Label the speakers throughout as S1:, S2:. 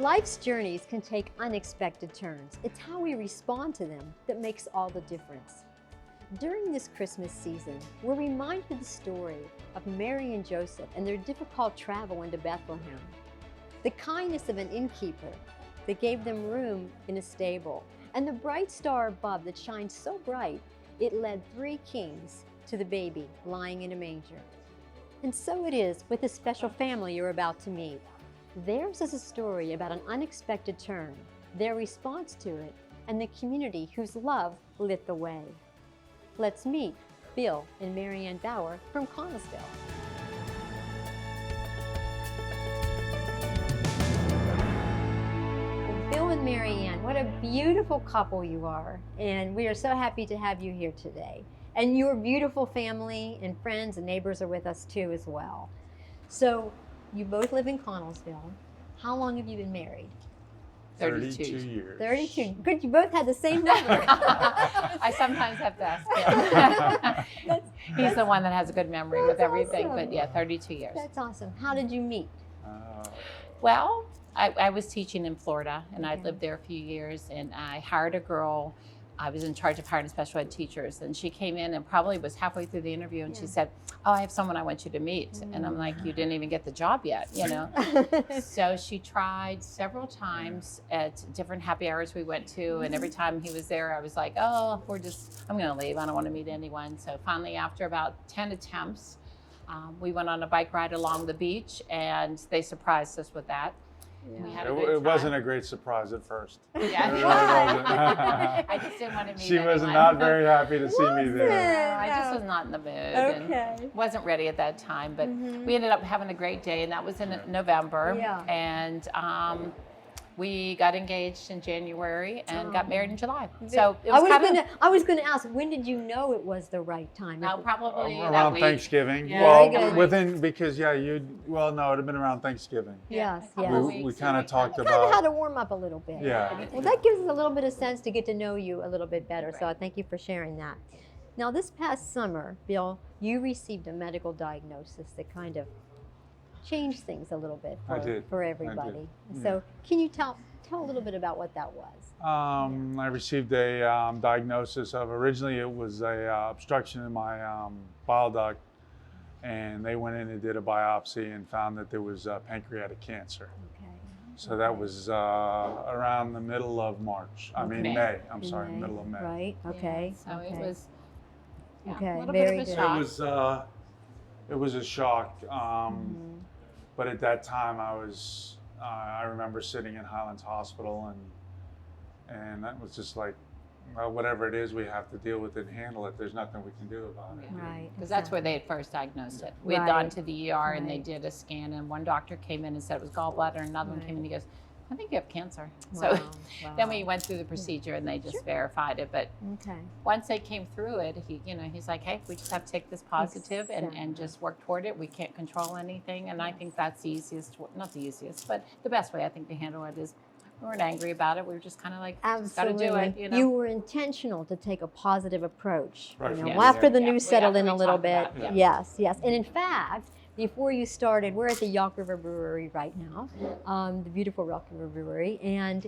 S1: Life's journeys can take unexpected turns. It's how we respond to them that makes all the difference. During this Christmas season, we're reminded of the story of Mary and Joseph and their difficult travel into Bethlehem. The kindness of an innkeeper that gave them room in a stable, and the bright star above that shined so bright it led 3 kings to the baby lying in a manger. And so it is with the special family you're about to meet. Theirs is a story about an unexpected turn, their response to it, and the community whose love lit the way. Let's meet Bill and Mary Ann Bauer from Connellsville. Bill and Mary Ann, what a beautiful couple you are. And we are so happy to have you here today. And your beautiful family and friends and neighbors are with us too as well. So you both live in Connellsville. How long have you been married?
S2: 32 years.
S1: 32. Good, you both had the same number.
S2: I sometimes have to ask him. He's the one that has a good memory with everything,
S1: awesome.
S2: but yeah, 32 years.
S1: That's awesome. How did you meet?
S2: Well, I was teaching in Florida, and I'd
S1: Okay.
S2: lived there a few years, and I hired a girl. I was in charge of hiring special ed teachers, and she came in and probably was halfway through the interview, and she said, "Oh, I have someone I want you to meet." And I'm like, "You didn't even get the job yet, you know?" So she tried several times at different happy hours we went to, and every time he was there, I was like, "Oh, I'm gonna leave. I don't want to meet anyone." So finally, after about 10 attempts, we went on a bike ride along the beach, and they surprised us with that. We had a good
S3: It
S2: time.
S3: wasn't a great surprise at first.
S2: Yeah.
S3: It really wasn't.
S2: I just didn't want to meet
S3: She was
S2: anyone.
S3: not very happy to see me
S1: Was
S3: there.
S2: No, I just was not in the mood
S1: Okay.
S2: and wasn't ready at that time. But we ended up having a great day, and that was in November.
S1: Yeah.
S2: And we got engaged in January and got married in July. So it was
S1: I was gonna ask, when did you know it was the right time?
S2: probably that
S3: Around
S2: week.
S3: Thanksgiving.
S2: Yeah.
S1: Very
S3: Well,
S1: good.
S3: within, because no, it'd have been around Thanksgiving.
S1: Yes,
S2: a couple
S1: yes.
S2: of
S3: We
S2: weeks,
S3: kind of
S2: and
S3: talked
S1: Kind of had
S3: about,
S1: to warm up a little bit.
S3: yeah.
S1: Well, that gives us a little bit of sense to get to know you a little bit better. So I
S2: Right.
S1: thank you for sharing that. Now, this past summer, Bill, you received a medical diagnosis that kind of changed things a little bit
S3: I did.
S1: for everybody.
S3: Yeah.
S1: So can you tell a little bit about what that was?
S3: I received a diagnosis of, originally it was a obstruction in my bile duct, and they went in and did a biopsy and found that there was pancreatic cancer.
S1: Okay.
S3: So that was around the middle of March. I mean,
S2: May.
S3: May. I'm
S1: In
S3: sorry,
S1: May,
S3: middle of May.
S1: Right. Okay.
S2: So
S1: okay.
S2: it was
S1: Okay,
S2: a little
S1: very
S2: bit
S1: good.
S2: of a shock.
S3: It was a shock. But at that time, I remember sitting in Highlands Hospital, and that was just like, well, whatever it is, we have to deal with it and handle it. There's nothing we can do about it.
S1: Right.
S2: Because that's where they had first diagnosed it. We had
S1: Right.
S2: gone to the ER and they
S1: Right.
S2: did a scan, and one doctor came in and said it was gallbladder, and another one came in and he goes, "I think you have cancer." So
S1: Wow,
S2: then
S1: wow.
S2: we went through the procedure and they just verified it. But
S1: Okay.
S2: once they came through it, he's like, "Hey, we just have to take this positive and just work toward it. We can't control anything." And I think that's the easiest, not the easiest, but the best way I think to handle it is we weren't angry about it. We were just kind of like, just got to
S1: Absolutely.
S2: do it. You know?
S1: You were intentional to take a positive approach.
S3: Right
S1: You know,
S3: from
S2: Yes.
S3: the
S1: after the
S2: Yeah.
S1: news settled
S2: After
S1: in
S2: we
S1: a little
S2: talked
S1: bit.
S2: about it,
S3: yeah.
S1: Yes. And in fact, before you started, we're at the Yawk River Brewery right now, the beautiful Yawk River Brewery. And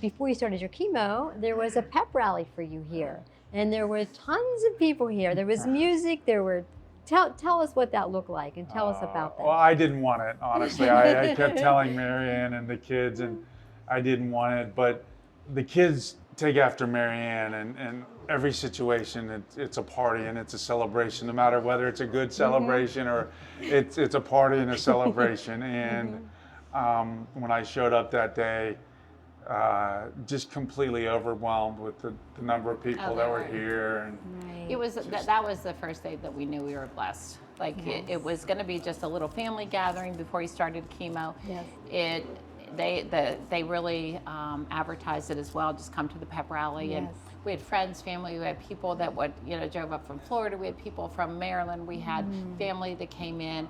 S1: before you started your chemo, there was a pep rally for you here. And there were tons of people here. There was music. There were. Tell us what that looked like and tell us about that.
S3: Well, I didn't want it, honestly. I kept telling Marianne and the kids, and I didn't want it. But the kids take after Marianne, and every situation, it's a party and it's a celebration, no matter whether it's a good celebration or it's a party and a celebration. And when I showed up that day, just completely overwhelmed with the number of people that were here. And
S1: Right.
S2: It was that was the first day that we knew we were blessed. Like it was going to be just a little family gathering before he started chemo.
S1: Yes.
S2: They really advertised it as well. Just come to the pep rally, and
S1: Yes.
S2: we had friends, family. We had people that drove up from Florida. We had people from Maryland. We had family that came in.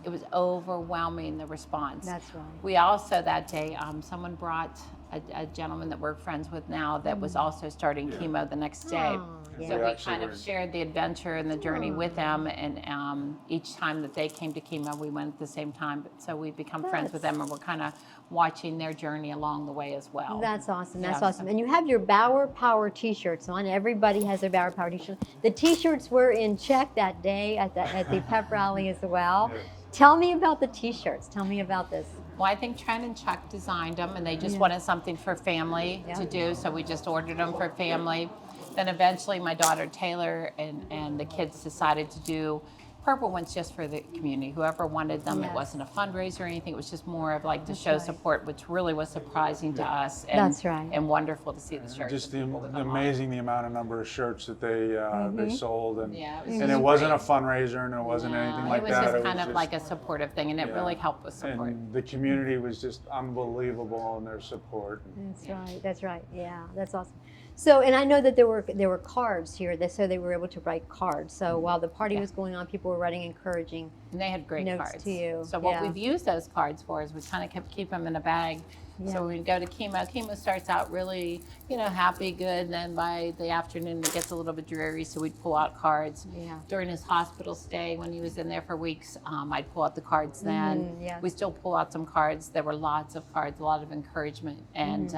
S2: It was overwhelming, the response.
S1: That's right.
S2: We also that day someone brought a gentleman that we're friends with now that was also starting chemo the next day.
S1: Oh, yeah.
S2: So
S3: We
S2: we
S3: actually
S2: kind of
S3: were-
S2: shared the adventure and the journey with them, and each time that they came to chemo, we went at the same time. So we've become friends with them, and we're kind of watching their journey along the way as well.
S1: That's awesome. That's
S2: Yeah.
S1: awesome. And you have your Bauer Power T-shirts on. Everybody has their Bauer Power T-shirts. The T-shirts were in check that day at the pep rally as well.
S3: Yes.
S1: Tell me about the T-shirts. Tell me about this.
S2: Well, I think Trent and Chuck designed them, and they just wanted something for family to do, so we just ordered them for family. Then eventually my daughter Taylor and the kids decided to do purple ones just for the community. Whoever wanted them, it wasn't a fundraiser or anything, it was just more of like to show support, which really was surprising to us. And,
S1: That's right.
S2: And wonderful to see the shirts.
S3: Just
S2: and people to come on.
S3: amazing the amount of number of shirts that they sold, and
S2: Yeah, it was
S3: and it
S2: just
S3: wasn't a
S2: great.
S3: fundraiser, and it wasn't anything like
S2: it was
S3: that.
S2: just kind of like a supportive thing, and it really helped with support.
S3: And the community was just unbelievable in their support.
S1: That's right. That's right. Yeah, that's awesome. So, and I know that there were cards here, so they were able to write cards. So while the party was going on, people were writing encouraging.
S2: And they had great
S1: notes
S2: cards.
S1: to you.
S2: So what
S1: Yeah.
S2: we've used those cards for is we kind of keep them in a bag. So when we go to chemo starts out really, happy, good, and then by the afternoon it gets a little bit dreary, so we'd pull out cards.
S1: Yeah.
S2: During his hospital stay, when he was in there for weeks, I'd pull out the cards then.
S1: yes.
S2: We still pull out some cards. There were lots of cards, a lot of encouragement, and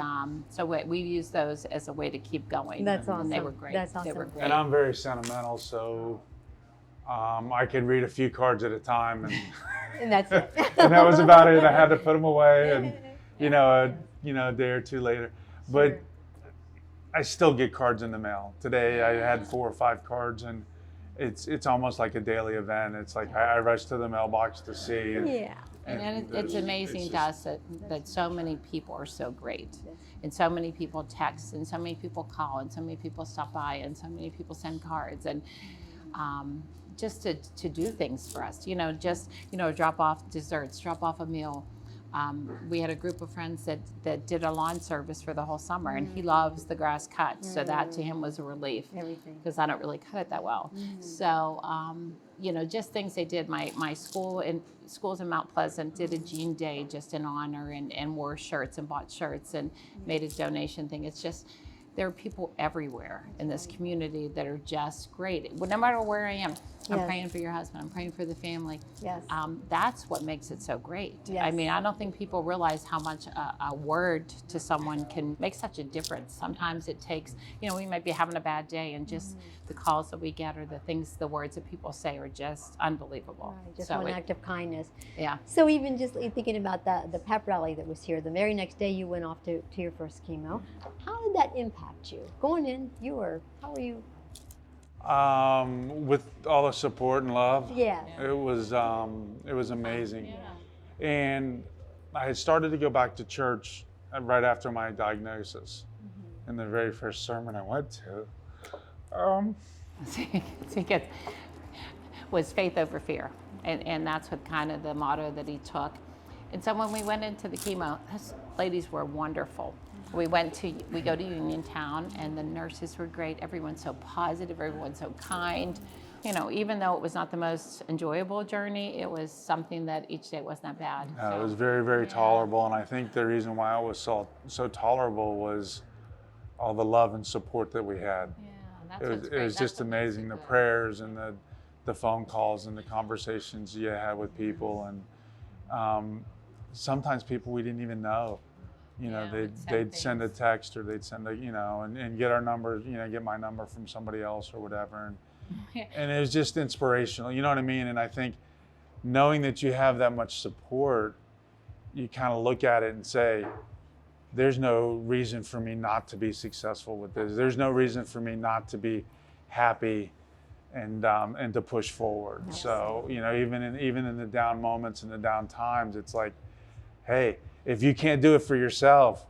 S2: so we used those as a way to keep going.
S1: That's
S2: And they
S1: awesome.
S2: were great.
S1: That's
S2: They were
S1: awesome.
S2: great.
S3: And I'm very sentimental, so I could read a few cards at a time, and
S1: And that's it.
S3: and that was about it. I had to put them away, and a day or two later. But I still get cards in the mail. Today I had 4 or 5 cards, and it's almost like a daily event. It's like I rush to the mailbox to see. And,
S1: Yeah.
S2: And it's amazing to us that so many people are so great. And so many people text, and so many people call, and so many people stop by, and so many people send cards. And just to do things for us, drop off desserts, drop off a meal. We had a group of friends that did a lawn service for the whole summer, and he loves the grass cut, so that to him was a relief.
S1: Everything.
S2: Because I don't really cut it that well. So, just things they did. My schools in Mount Pleasant did a Jean Day just in honor, and wore shirts and bought shirts and made a donation thing. It's just, there are people everywhere in this community that are just great. Well, no matter where I am, I'm praying for your husband, I'm praying for the family.
S1: Yes.
S2: That's what makes it so great.
S1: Yes.
S2: I mean, I don't think people realize how much a word to someone can make such a difference. Sometimes it takes, we might be having a bad day, and just the calls that we get, or the words that people say are just unbelievable.
S1: Right, just
S2: So
S1: one act of kindness.
S2: Yeah.
S1: So even just thinking about the pep rally that was here, the very next day you went off to your first chemo. How did that impact you? Going in, how were you?
S3: With all the support and love,
S1: Yeah.
S3: it was amazing. And I had started to go back to church right after my diagnosis. And the very first sermon I went to,
S2: was faith over fear, and that's what kind of the motto that he took. And so when we went into the chemo, those ladies were wonderful. We go to Uniontown, and the nurses were great. Everyone's so positive, everyone's so kind. Even though it was not the most enjoyable journey, it was something that each day wasn't that bad.
S3: it was very, very tolerable. And I think the reason why it was so tolerable was all the love and support that we had. It was just amazing, the prayers and the phone calls and the conversations you had with people, and sometimes people we didn't even know. They'd send a text, or they'd send and get our number, get my number from somebody else or whatever, and it was just inspirational. You know what I mean? And I think knowing that you have that much support, you kind of look at it and say, there's no reason for me not to be successful with this. There's no reason for me not to be happy and to push forward. Yes. So, even in the down moments and the down times, it's like, hey, if you can't do it for yourself,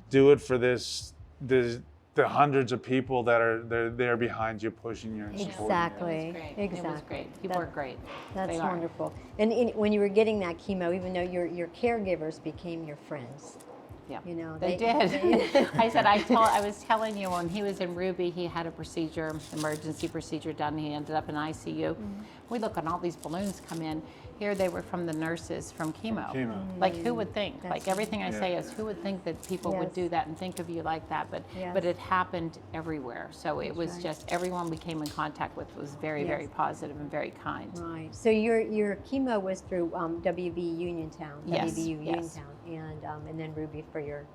S3: do it for the hundreds of people that are there behind you, pushing you and supporting
S1: Exactly.
S2: It was great. People were great.
S1: That's wonderful. And when you were getting that chemo, even though your caregivers became your friends.
S2: Yeah,
S1: they
S2: did. I was telling you, when he was in Ruby, he had a procedure, emergency procedure done. He ended up in ICU. We look at all these balloons come in, Here they were from the nurses from chemo.
S3: Chemo.
S2: Like who would think?
S1: That's
S2: Like everything I
S3: Yeah.
S2: say is who would think that people would
S1: Yes.
S2: do that and think of you like that? But
S1: Yes.
S2: it happened everywhere. So it was
S1: right.
S2: just everyone we came in contact with was very, very
S1: Yes.
S2: positive and very kind.
S1: Right. So your chemo was through WV Uniontown,
S2: Yes,
S1: WVU
S2: yes.
S1: Uniontown, and then Ruby for your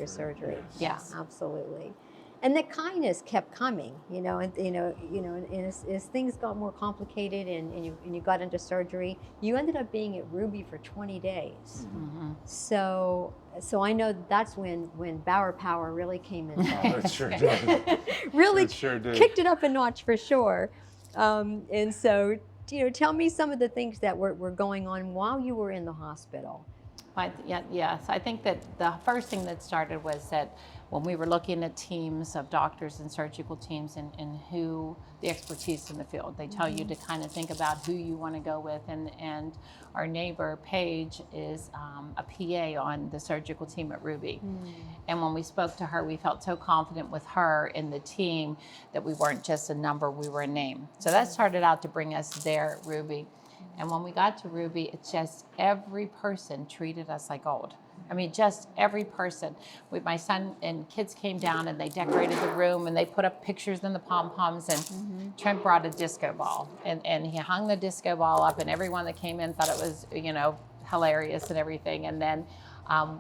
S1: surgery.
S2: Yes.
S1: Yeah, absolutely. And the kindness kept coming, and as things got more complicated and you got into surgery, you ended up being at Ruby for 20 days.
S2: Mhm.
S1: So I know that's when Bauer Power really came into
S3: It sure did.
S1: really
S3: It sure did.
S1: kicked it up a notch for sure. And so, tell me some of the things that were going on while you were in the hospital.
S2: Yes, I think that the first thing that started was that when we were looking at teams of doctors and surgical teams and who the expertise in the field, they tell you to kind of think about who you want to go with. And our neighbor, Paige, is a PA on the surgical team at Ruby. And when we spoke to her, we felt so confident with her in the team that we weren't just a number, we were a name. So that started out to bring us there at Ruby. And when we got to Ruby, it's just every person treated us like gold. I mean, just every person. My son and kids came down and they decorated the room and they put up pictures in the pom-poms, and Trent brought a disco ball and he hung the disco ball up, and everyone that came in thought it was, hilarious and everything. And then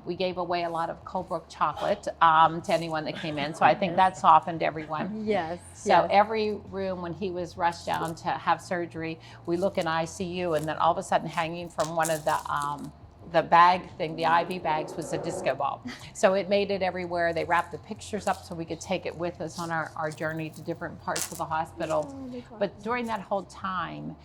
S2: we gave away a lot of Colebrook chocolate to anyone that came in. So I think that softened everyone.
S1: Yes.
S2: So every room when he was rushed down to have surgery, we look in ICU, and then all of a sudden hanging from one of the bag thing, the IV bags, was a disco ball. So it made it everywhere. They wrapped the pictures up so we could take it with us on our journey to different parts of the hospital. But during that whole time,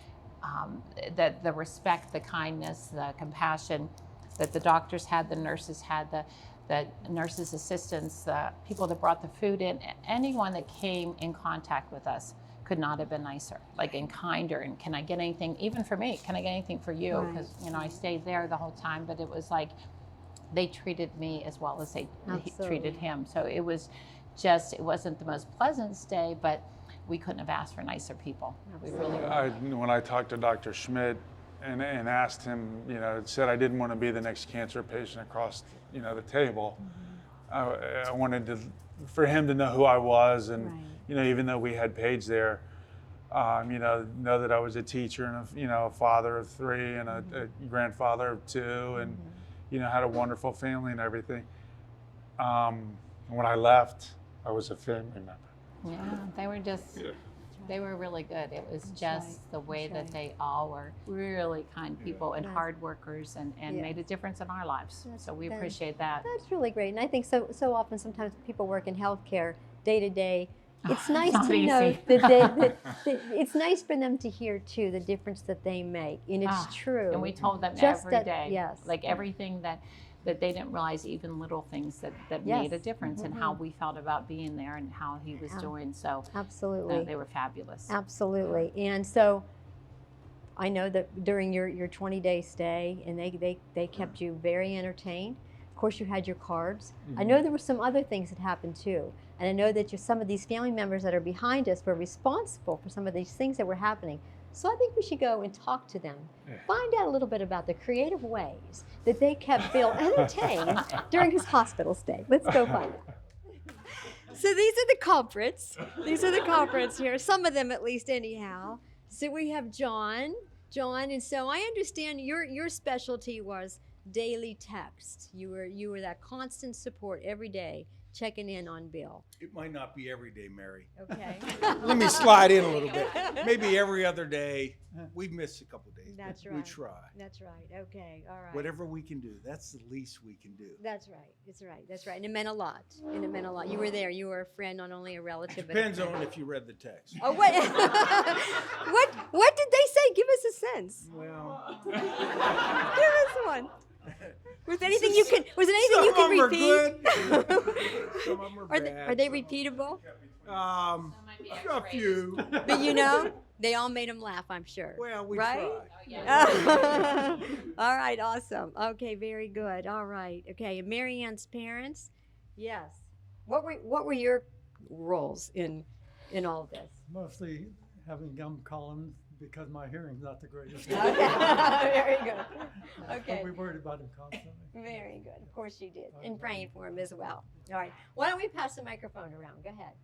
S2: the respect, the kindness, the compassion that the doctors had, the nurses had, the nurses' assistants, the people that brought the food in, anyone that came in contact with us could not have been nicer, and kinder. And can I get anything, even for me, can I get anything for you?
S1: Right.
S2: Because, I stayed there the whole time, but it was like they treated me as well as they treated him. So it was it wasn't the most pleasant stay, but we couldn't have asked for nicer people. We really
S3: When I talked to Dr. Schmidt and asked him, said I didn't want to be the next cancer patient across, the table. I wanted for him to know who I was, and even though we had Paige there, know that I was a teacher and a father of 3 and a grandfather of 2, and had a wonderful family and everything. When I left, I was a family member.
S2: Yeah, they were just. They were really good. It was the way that they all were really kind people and hard workers and made a difference in our lives. So we appreciate that.
S1: That's really great. And I think so often sometimes people work in healthcare day to day. It's nice
S2: not
S1: to know
S2: easy.
S1: that it's nice for them to hear too the difference that they make. And it's true.
S2: And we told them
S1: Just
S2: every
S1: that-
S2: day,
S1: yes.
S2: everything that they didn't realize, even little things that made a difference in how we felt about being there and how he was doing. So
S1: Absolutely.
S2: they were fabulous.
S1: Absolutely. And so I know that during your 20-day stay, and they kept you very entertained. Of course, you had your carbs. I know there were some other things that happened too. And I know that some of these family members that are behind us were responsible for some of these things that were happening. So I think we should go and talk to them, find out a little bit about the creative ways that they kept Bill entertained during his hospital stay. Let's go find out. So these are the culprits. These are the culprits here, some of them at least anyhow. So we have John, and so I understand your specialty was daily text. You were that constant support every day, checking in on Bill.
S4: It might not be every day, Mary.
S1: Okay.
S4: Let me slide in a little bit. Maybe every other day. We've missed a couple of days.
S1: That's
S4: but
S1: right.
S4: We try.
S1: That's right. Okay. All right.
S4: Whatever we can do. That's the least we can do.
S1: That's right. That's right. And it meant a lot. You were there. You were a friend, not only a relative.
S4: Depends
S1: but a friend.
S4: on if you read the text.
S1: Oh, what? What did they say? Give us a sense.
S4: Well,
S1: Give us one. Was there anything you can repeat?
S4: Some of them are good. Some of them are bad.
S1: Are they repeatable?
S4: A few.
S1: But they all made him laugh, I'm sure.
S4: Well, we
S1: right?
S4: try.
S1: All right, awesome. Okay, very good. All right. Okay, and Mary Ann's parents? Yes. What were your roles in all of this?
S5: Mostly having gum columns, because my hearing's not the greatest.
S1: Very good.
S5: But
S1: Okay.
S5: we worried about him constantly.
S1: Very good. Of course you did. And praying for him as well. All right. Why don't we pass the microphone around? Go ahead.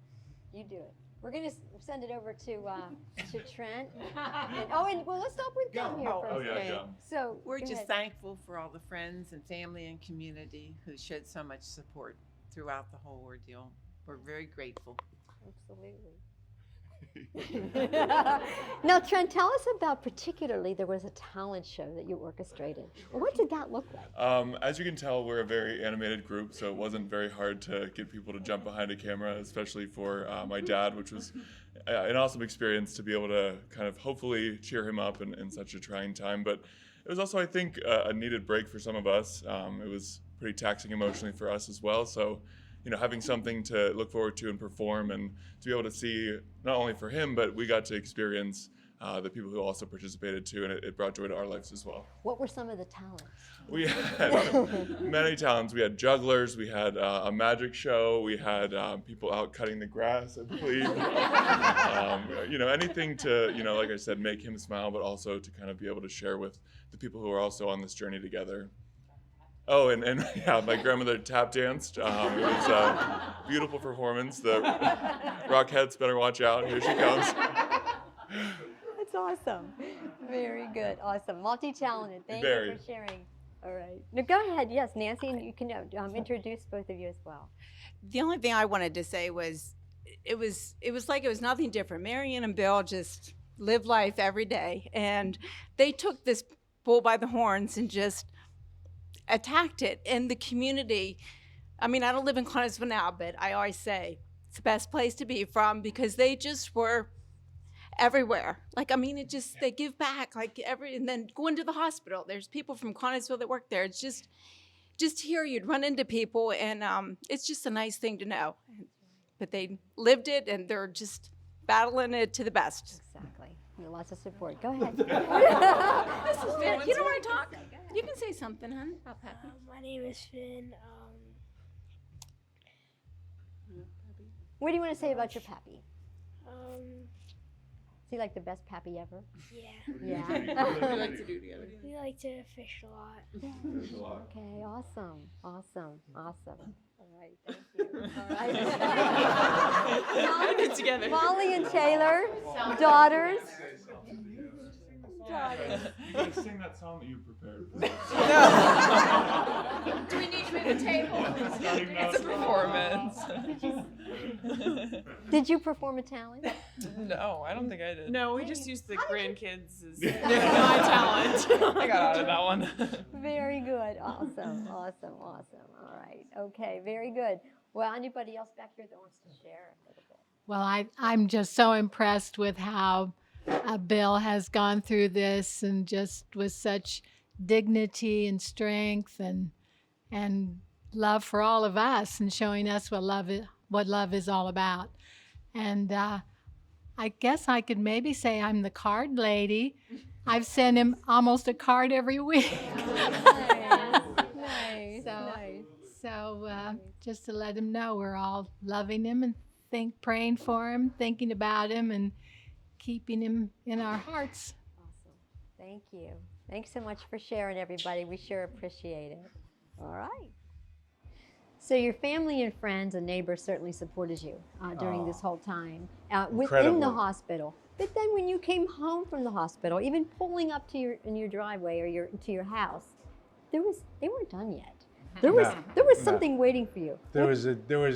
S1: You do it. We're going to send it over to Trent. And let's stop with Gum here
S6: Oh,
S1: first.
S6: yeah, Gum.
S1: So
S6: We're
S1: go
S6: just
S1: ahead.
S6: thankful for all the friends and family and community who showed so much support throughout the whole ordeal. We're very grateful.
S1: Absolutely. Now, Trent, tell us about particularly there was a talent show that you orchestrated. What did that look like?
S7: As you can tell, we're a very animated group, so it wasn't very hard to get people to jump behind a camera, especially for my dad, which was an awesome experience to be able to kind of hopefully cheer him up in such a trying time. But it was also, I think, a needed break for some of us. It was pretty taxing emotionally for us as well. So, having something to look forward to and perform and to be able to see not only for him, but we got to experience the people who also participated too, and it brought joy to our lives as well.
S1: What were some of the talents?
S7: We had many talents. We had jugglers, we had a magic show, we had people out cutting the grass, I believe. Anything to, like I said, make him smile, but also to kind of be able to share with the people who are also on this journey together. Oh, and yeah, my grandmother tap danced. It was a beautiful performance. The Rockettes better watch out. Here she comes.
S1: That's awesome. Very good. Awesome. Multi-talented. Thank you for sharing. All right. Now go ahead. Yes, Nancy, and you can introduce both of you as well.
S8: The only thing I wanted to say was it was like it was nothing different. Marion and Bill just live life every day, and they took this bull by the horns and just attacked it. And the community, I mean, I don't live in Connellsville now, but I always say it's the best place to be from because they just were everywhere. Like, I mean, they give back and then going to the hospital. There's people from Connellsville that work there. It's just here you'd run into people, and it's just a nice thing to know. But they lived it, and they're just battling it to the best.
S1: Exactly. Lots of support. Go ahead.
S8: This is Finn. You don't want to talk? You can say something, hon, about Pappy.
S9: My name is Finn.
S1: What do you want to say about your pappy?
S9: Is
S1: he like the best pappy ever?
S9: Yeah.
S1: Yeah.
S6: What do you like to do together?
S9: We like to fish a lot.
S1: Okay, awesome. All right, thank you. All right.
S6: Get together.
S1: Molly and Taylor, daughters.
S7: You guys sing that song that you prepared.
S2: Do we need to make a table?
S10: It's a performance.
S1: Did you perform a talent?
S10: No, I don't think I did.
S6: No, we just used the grandkids as
S10: My talent. I got out of that one.
S1: Very good. Awesome. All right. Okay, very good. Well, anybody else back here that wants to share a little bit?
S11: Well, I'm just so impressed with how Bill has gone through this, and just with such dignity and strength and love for all of us, and showing us what love is all about. And I guess I could maybe say I'm the card lady. I've sent him almost a card every week.
S1: Nice.
S11: So just to let him know we're all loving him and praying for him, thinking about him, and keeping him in our hearts.
S1: Awesome. Thank you. Thanks so much for sharing, everybody. We sure appreciate it. All right. So your family and friends and neighbors certainly supported you during this whole time within the hospital. But then when you came home from the hospital, even pulling up to your driveway or to your house, they weren't done yet. There was something waiting for you.
S3: There was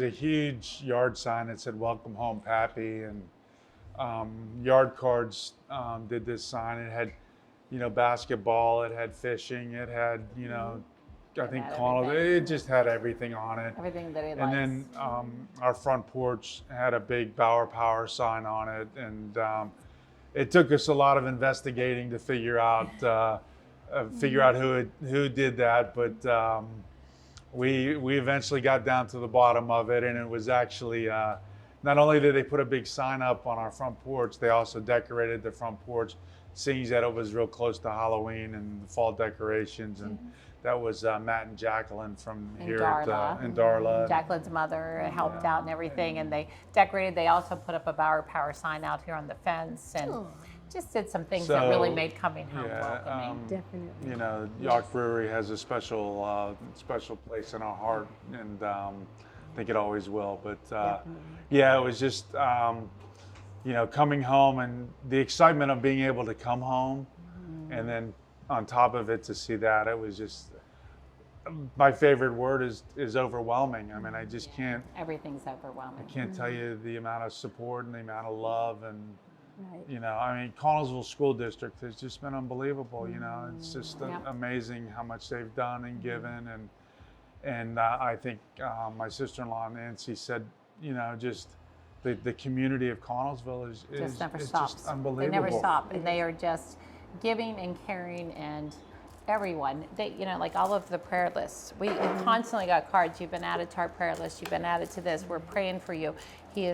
S3: a huge yard sign that said "Welcome home, Pappy," and yard cards did this sign. It had, basketball. It had fishing. It had, I think it just had everything on it.
S2: Everything that he likes.
S3: And then our front porch had a big Bauer Power sign on it, and it took us a lot of investigating to figure out who did that, but we eventually got down to the bottom of it, and it was actually not only did they put a big sign up on our front porch, they also decorated the front porch, seeing that it was real close to Halloween and the fall decorations, and that was Matt and Jacqueline from here in Darla.
S2: Jacqueline's mother helped out and everything, and they decorated. They also put up a Bauer Power sign out here on the fence, and just did some things that really
S3: So,
S2: made coming home welcoming.
S1: Definitely.
S3: You know, York Brewery has a special place in our heart, and I think it always will. But yeah, it was just you know, coming home and the excitement of being able to come home, and then on top of it to see that, it was just, my favorite word is overwhelming. I mean, I just can't.
S2: Everything's overwhelming.
S3: I can't tell you the amount of support and the amount of love and.
S1: Right.
S3: You know, I mean, Connellsville School District has just been unbelievable. You know, it's just amazing how much they've done and given, and I think my sister-in-law Nancy said, you know, just the community of Connellsville is
S2: never
S3: is
S2: stops.
S3: just unbelievable.
S2: They never stop, and they are just giving and caring, and everyone. They, you know, like all of the prayer lists. We constantly got cards. You've been added to our prayer list. You've been added to this. We're praying for you. He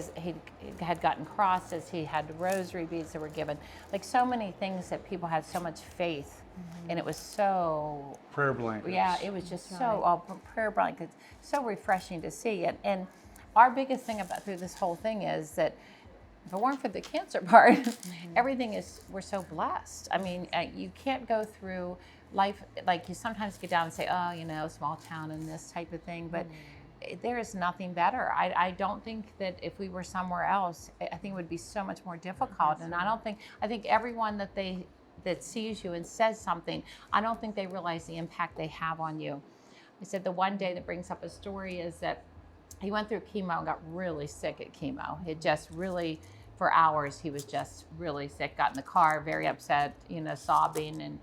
S2: had gotten crosses. He had rosary beads that were given. Like so many things that people had so much faith, and it was so
S3: Prayer blankets.
S2: Yeah, it was just so prayer blankets. So refreshing to see. And our biggest thing about through this whole thing is that if it weren't for the cancer part, everything is, we're so blessed. I mean, you can't go through life, like you sometimes get down and say, oh, you know, small town and this type of thing, but there is nothing better. I don't think that if we were somewhere else, I think it would be so much more difficult. And I think everyone that sees you and says something, I don't think they realize the impact they have on you. I said the one day that brings up a story is that he went through chemo and got really sick at chemo. It just really, for hours, he was just really sick, got in the car, very upset, you know, sobbing. And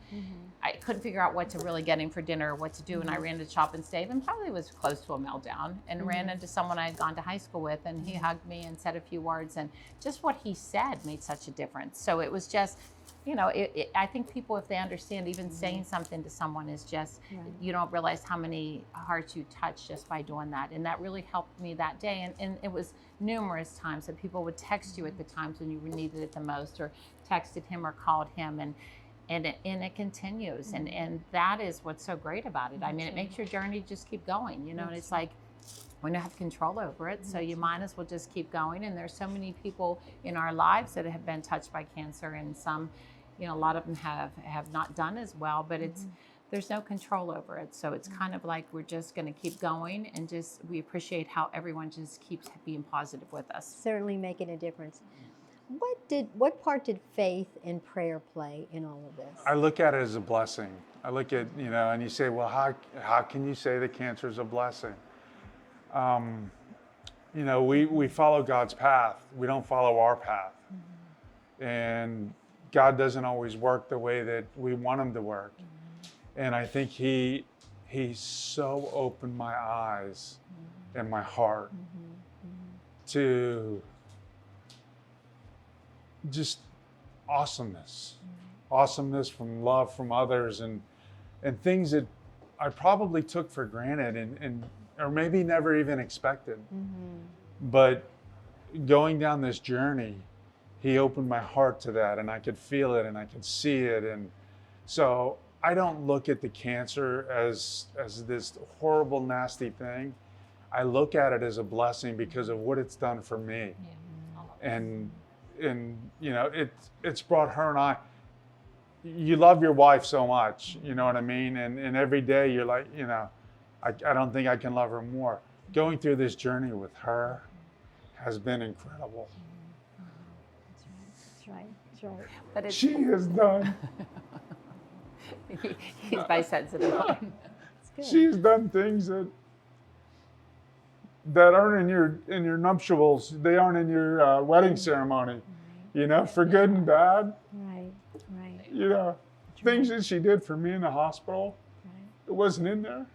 S2: I couldn't figure out what to really get him for dinner, what to do. And I ran to Shop and Save and probably was close to a meltdown, and ran into someone I had gone to high school with, and he hugged me and said a few words. And just what he said made such a difference. So it was just, you know, I think people, if they understand, even saying something to someone is just, you don't realize how many hearts you touch just by doing that. And that really helped me that day. And it was numerous times that people would text you at the times when you needed it the most, or texted him or called him, and it continues. And that is what's so great about it. I mean, it makes your journey just keep going, you know, and it's like, we don't have control over it, so you might as well just keep going. And there's so many people in our lives that have been touched by cancer, and some, you know, a lot of them have not done as well, but there's no control over it. So it's kind of like we're just going to keep going, and just we appreciate how everyone just keeps being positive with us.
S1: Certainly making a difference. What part did faith and prayer play in all of this?
S3: I look at it as a blessing. I look at, you know, and you say, well, how can you say that cancer is a blessing? You know, we follow God's path. We don't follow our path. And God doesn't always work the way that we want him to work. And I think he so opened my eyes and my heart to just awesomeness from love from others, and things that I probably took for granted and or maybe never even expected. But going down this journey, he opened my heart to that, and I could feel it and I could see it. And so I don't look at the cancer as this horrible, nasty thing. I look at it as a blessing because of what it's done for me. And you know, it's brought her and I, you love your wife so much, you know what I mean? And every day you're like, you know, I don't think I can love her more. Going through this journey with her has been incredible.
S1: That's right.
S2: But
S3: She has done.
S2: He's by sensitive.
S3: She's done things that aren't in your nuptials. They aren't in your wedding ceremony. You know, for good and bad.
S1: Right.
S3: You know, things that she did for me in the hospital. It wasn't in there.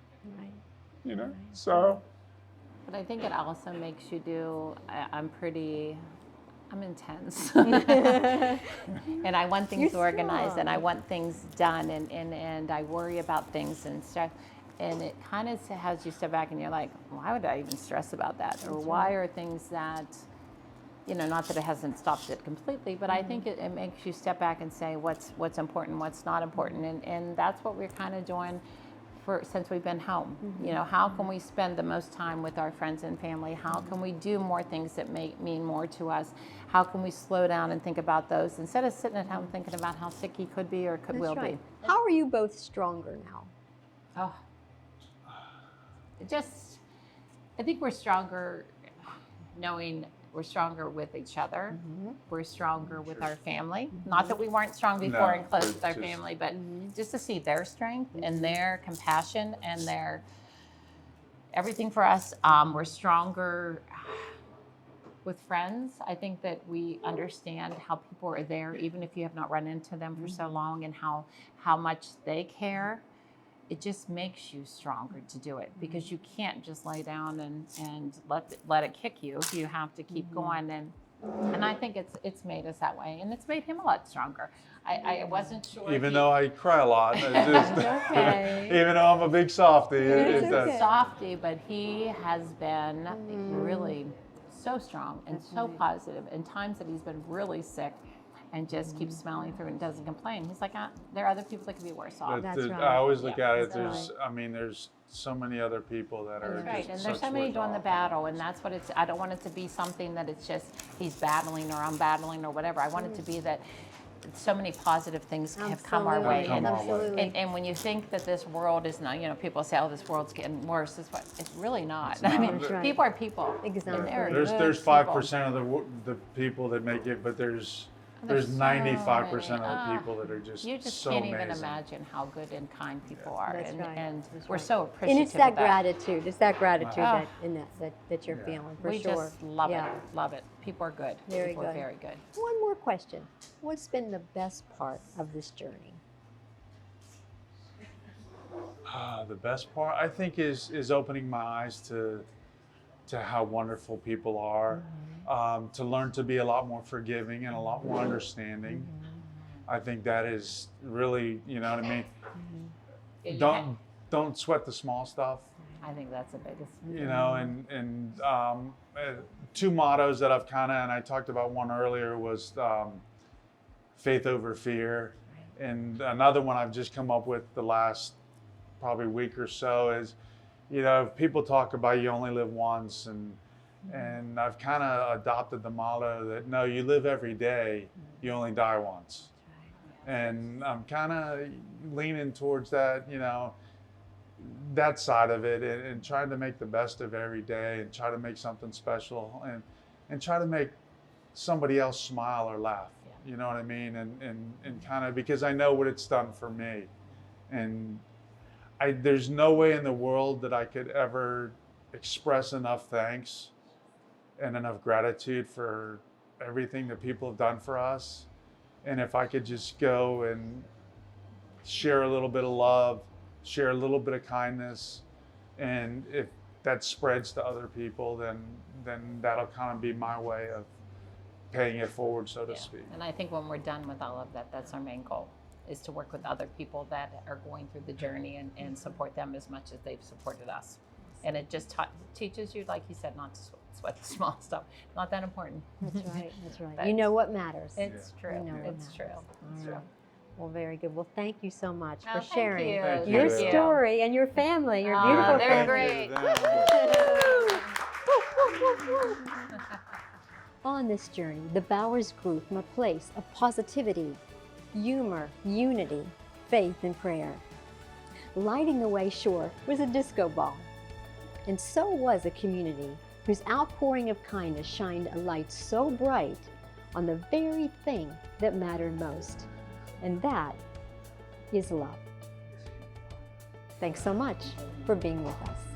S3: You know, so.
S2: But I think it also makes you do, I'm intense. And I want things organized, and I want things done, and I worry about things and stuff. And it kind of has you step back and you're like, why would I even stress about that? Or why are things that, you know, not that it hasn't stopped it completely, but I think it makes you step back and say what's important, what's not important. And that's what we're kind of doing since we've been home. You know, how can we spend the most time with our friends and family? How can we do more things that mean more to us? How can we slow down and think about those instead of sitting at home thinking about how sick he could be or will be?
S1: How are you both stronger now?
S2: Oh, I think we're stronger knowing we're stronger with each other. We're stronger with our family. Not that we weren't strong before and close with our family, but just to see their strength and their compassion and their everything for us. We're stronger with friends. I think that we understand how people are there, even if you have not run into them for so long, and how much they care. It just makes you stronger to do it, because you can't just lay down and let it kick you. You have to keep going, and I think it's made us that way, and it's made him a lot stronger. I wasn't sure.
S3: Even though I cry a lot, even though I'm a big softie,
S2: it's softie, but he has been really so strong and so positive. In times that he's been really sick, and just keeps smiling through and doesn't complain. He's like, there are other people that could be worse off.
S3: I always look at it, there's so many other people that are
S2: right,
S3: just
S2: and there's so many doing the battle, and that's what it's, I don't want it to be something that it's just he's battling or I'm battling or whatever. I want it to be that so many positive things have come our way. And when you think that this world is not, you know, people say, oh, this world's getting worse. It's really not. I mean, people are people.
S1: Exactly.
S3: There's 5% of the people that make it, but there's 95% of the people that are just
S2: you just
S3: so
S2: can't
S3: amazing.
S2: even imagine how good and kind people are, and
S1: That's
S2: we're
S1: right.
S2: so appreciative.
S1: And it's that
S2: of
S1: gratitude. It's that gratitude
S2: Wow.
S1: that you're feeling for
S2: we
S1: sure.
S2: just love it. Love it. People are good.
S1: Very
S2: people are
S1: good.
S2: very good.
S1: One more question. What's been the best part of this journey?
S3: The best part, I think, is opening my eyes to how wonderful people are, to learn to be a lot more forgiving and a lot more understanding. I think that is really, you know what I mean? Don't sweat the small stuff.
S2: I think that's the biggest.
S3: You know, and two mottos that I've and I talked about one earlier was faith over fear. And another one I've just come up with the last probably week or so is, you know, people talk about you only live once, and I've kind of adopted the motto that no, you live every day, you only die once. And I'm kind of leaning towards that, you know, that side of it, and trying to make the best of every day, and try to make something special, and try to make somebody else smile or laugh. You know what I mean? And kind of, because I know what it's done for me, and there's no way in the world that I could ever express enough thanks and enough gratitude for everything that people have done for us. And if I could just go and share a little bit of love, share a little bit of kindness, and if that spreads to other people, then that'll kind of be my way of paying it forward, so to speak.
S2: And I think when we're done with all of that, that's our main goal, is to work with other people that are going through the journey and support them as much as they've supported us. And it just teaches you, like you said, not to sweat the small stuff. Not that important.
S1: That's right. That's right.
S2: But
S1: you know what matters.
S2: It's true.
S1: You know what
S2: It's
S1: matters.
S2: true. It's true.
S1: Well, very good. Well, thank you so much
S2: Oh,
S1: for
S2: thank
S1: sharing
S2: you.
S1: your
S2: Thank you.
S1: story and your family, your beautiful
S2: they're
S1: family.
S2: great.
S1: On this journey, the Bauers grew from a place of positivity, humor, unity, faith, and prayer. Lighting the way, sure, was a disco ball. And so was a community whose outpouring of kindness shined a light so bright on the very thing that mattered most. And that is love. Thanks so much for being with us.